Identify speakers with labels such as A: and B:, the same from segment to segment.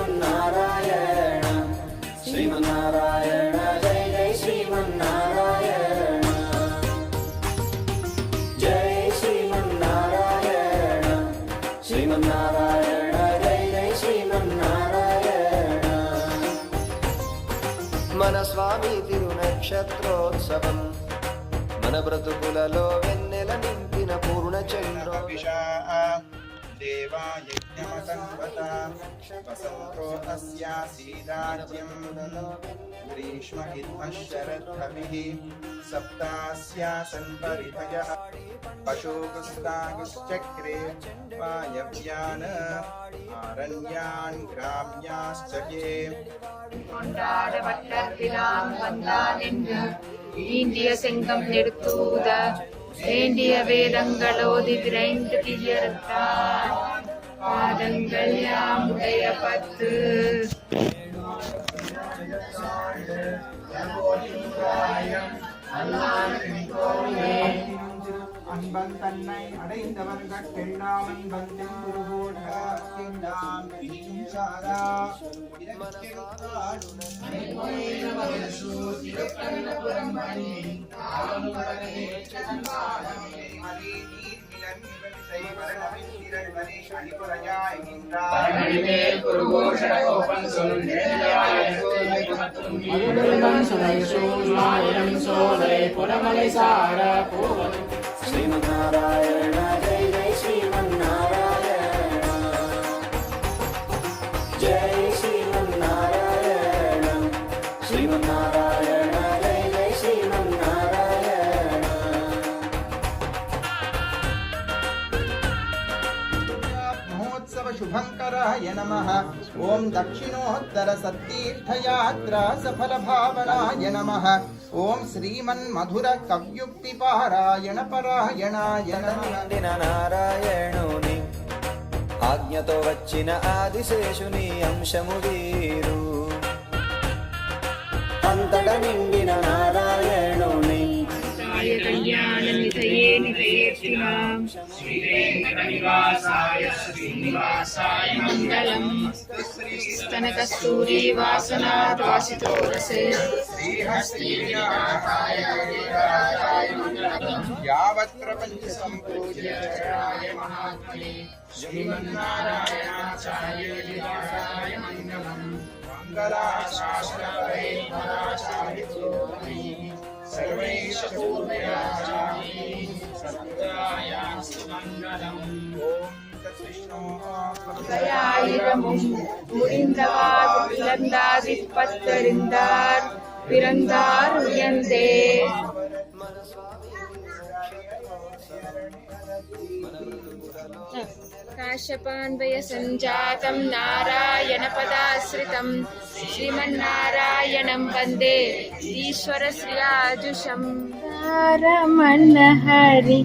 A: श्रीमन्नारायण श्रीमन्नारायण जय जय श्रीमन्नारायण जय श्रीमन्नारायण श्रीमन्नारायण जय जय श्रीमन्नारायण मन स्वामी तिरुनक्षत्रोत्सवं मन ब्रतुकुలలో వెన్నెల నింపిన పూర్ణ చంద్రోభిషా देवा यज्ञमतन्वत वसन्तो अस्यासीदाज्यं ग्रीष्म इद्मः शरद्भविः सप्तास्यासन् परितयः पशुपुस्तागश्चक्रे वायव्यान् आरण्यान् ग्राम्याश्च ये
B: கொண்டாடப்பட்டதிலாம் வந்தானென்று ஈண்டிய செங்கம் நெடுத்தூத வேண்டிய வேதங்களோதி விரைந்து தியர்த்தான் பாதங்கள் யாமுடைய 10
C: அன்பன் தன்னை அடைந்தவர்கள் பெண்ணாமன் வந்தன் குருகோடாம் சாரா
A: श्रीमन्नारायण जय जय श्रीमन्नारायण जय श्रीमन्नारायण श्रीमन्नारायण जय जय श्रीमन्नारायण
C: महोत्सव शुभंकराय नमः ओम दक्षिणोत्तर सत्तीर्थयात्रा सफल भावनाय नमः ओम श्रीमन् मधुर कव्युक्ति पारायण परायणाय नमः
A: नारायणुनि आज्ञतो వచ్చిన ఆదిశేషుని అంశము వీరు అంతట నిండిన నారాయణుని
B: కళ్యాణ నిధయే నిధయేర్తినాం శ్రీ వెంకట నివాసాయ శ్రీనివాసాయ మంగళం స్తన కస్తూరి వాసనాత్ వాసితో రసే శ్రీహస్తి వినాయకాయ విరాజాయ మంగళం
C: యావత్ ప్రపంచ సంపూజ్య
B: మహాత్మనే శ్రీమన్నారాయణాచార్య విరాజాయ మంగళం మంగళాశాస్త్రవై పరాచార్యతో सर्वैष पूर्वयाचार्यै सत्यायास्तु मङ्गलम् दयाயிரமும் முடிந்தவார் பிறந்தாதிப்பத்தறிந்தார் பிறந்தார் உயர்ந்தே काश्यपान्वय संजातं नारायण पदाश्रितं श्रीमन्नारायणं वन्दे ईश्वर श्रियाजुषं रमण हरि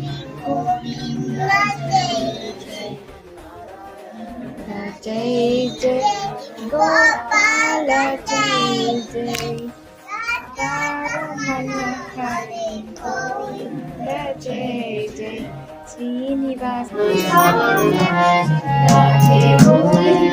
B: जय जय गोपाल जय जय रमण हरि गोविंद जय जय श्रीनिवास राधे गोविंद